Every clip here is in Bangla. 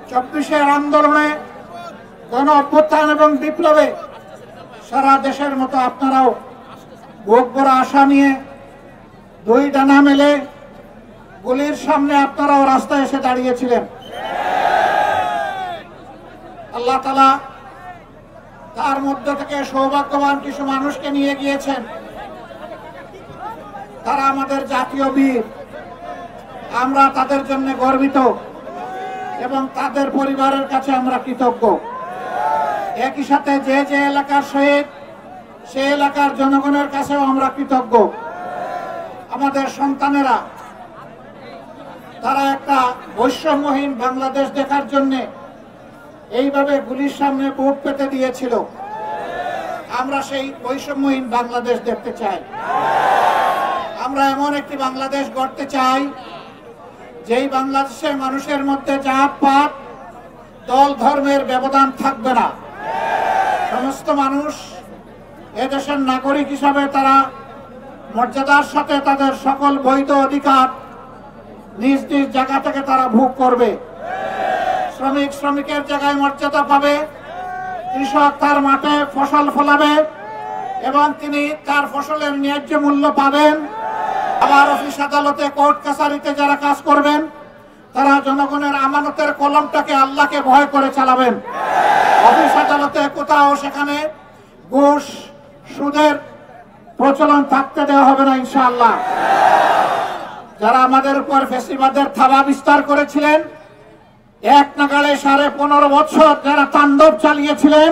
24-এর আন্দোলনে, গণ অভ্যুত্থান এবং বিপ্লবে সারা দেশের মতো আপনারাও বুক ভরা আশা নিয়ে দুই ডানা মেলে গুলির সামনে আপনারাও রাস্তায় এসে দাঁড়িয়েছিলেন। আল্লাহ তাআলা তার মধ্য থেকে সৌভাগ্যবান কিছু মানুষকে নিয়ে গিয়েছেন। তারা আমাদের জাতীয় বীর, আমরা তাদের জন্য গর্বিত এবং তাদের পরিবারের কাছে আমরা কৃতজ্ঞ। একই সাথে যে যে এলাকার শহীদ, সে এলাকার জনগণের কাছেও আমরা কৃতজ্ঞ। আমাদের সন্তানেরা তারা একটা বৈষম্যহীন বাংলাদেশ দেখার জন্য এইভাবে গুলির সামনে বুক পেতে দিয়েছিল। আমরা সেই বৈষম্যহীন বাংলাদেশ দেখতে চাই। আমরা এমন একটি বাংলাদেশ গড়তে চাই যেই বাংলাদেশের মানুষের মধ্যে জাত পাত দল ধর্মের ব্যবধান থাকবে না। সমস্ত মানুষ এদেশের নাগরিক হিসাবে তারা মর্যাদার সাথে তাদের সকল বৈধ অধিকার নিজ নিজ জায়গা থেকে তারা ভোগ করবে। শ্রমিক শ্রমিকের জায়গায় মর্যাদা পাবে, কৃষক তার মাঠে ফসল ফলাবে এবং তিনি তার ফসলের ন্যায্য মূল্য পাবেন। আবার অফিস আদালতে, কোর্ট কাছারিতে যারা কাজ করবেন তারা জনগণের আমানতের কলমটাকে আল্লাহকে ভয় করে চালাবেন। অফিস আদালতে কোথাও সেখানে ঘুষ সুদের প্রচলন থাকতে দেওয়া হবে না ইনশাআল্লাহ। যারা আমাদের উপর ফ্যাসিবাদের থাবা বিস্তার করেছিলেন, এক নাগাড়ে 15.5 বছর যারা তাণ্ডব চালিয়েছিলেন,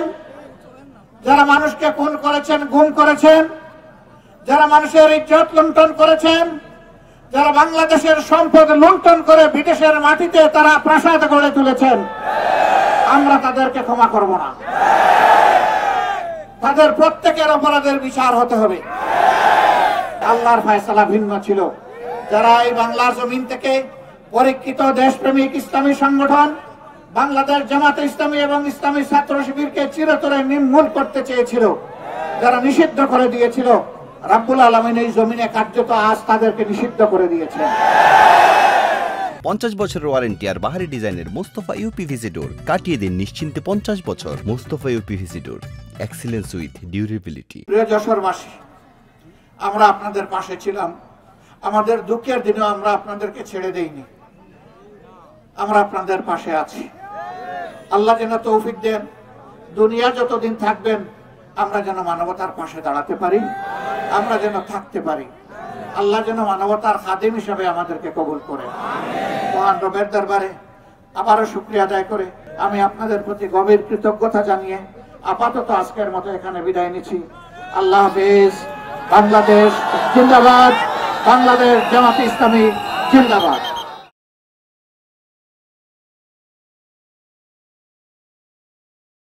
যারা মানুষকে খুন করেছেন, গুম করেছেন, যারা মানুষের ইজ্জত লুণ্ঠন করেছেন, যারা বাংলাদেশের সম্পদ লুণ্ঠন করে বিদেশের মাটিতে তারা প্রাসাদ গড়ে তুলেছেন, আমরা তাদেরকে ক্ষমা করব না। তাদের প্রত্যেকের অপরাধের বিচার হতে হবে। আল্লাহর ফয়সালা ভিন্ন ছিল। যারা এই বাংলার জমিন থেকে পরীক্ষিত দেশপ্রেমিক ইসলামী সংগঠন বাংলাদেশ জামাতে ইসলামী এবং ইসলামী ছাত্র শিবিরকে চিরতরে নির্মূল করতে চেয়েছিল, যারা নিষিদ্ধ করে দিয়েছিল, রাব্বুল আলামিন এই জমিনে কার্যত আজ তাদেরকে নিষিদ্ধ করে দিয়েছেন। 50 বছরের ওয়ারেন্টি আর বাহারি ডিজাইনের মুস্তফা ইউপিভিসি ডোর, কাটিয়ে দিন নিশ্চিন্তে 50 বছর। Mustafa uPVC door, excellence with durability. প্রিয় যশোরবাসী, আমরা আপনাদের পাশে ছিলাম। আমাদের দুঃখের দিনেও আমরা আপনাদেরকে ছেড়ে দেইনি। আমরা আপনাদের পাশে আছি। আল্লাহ যেন তৌফিক দেন, দুনিয়া যতদিন থাকবেন আমরা যেন মানবতার পাশে দাঁড়াতে পারি, আমরা যেন থাকতে পারি। আল্লাহ যেন মানবতার খাদিম হিসেবে আমাদেরকে কবুল করেন। মহান রবের দরবারে আবারও শুকরিয়া আদায় করে আমি আপনাদের প্রতি গভীর কৃতজ্ঞতা জানিয়ে আপাতত আজকের মতো এখানে বিদায় নিচ্ছি। আল্লাহ হাফেজ। বাংলাদেশ জিন্দাবাদ। বাংলাদেশ জামাতে ইসলামী জিন্দাবাদ।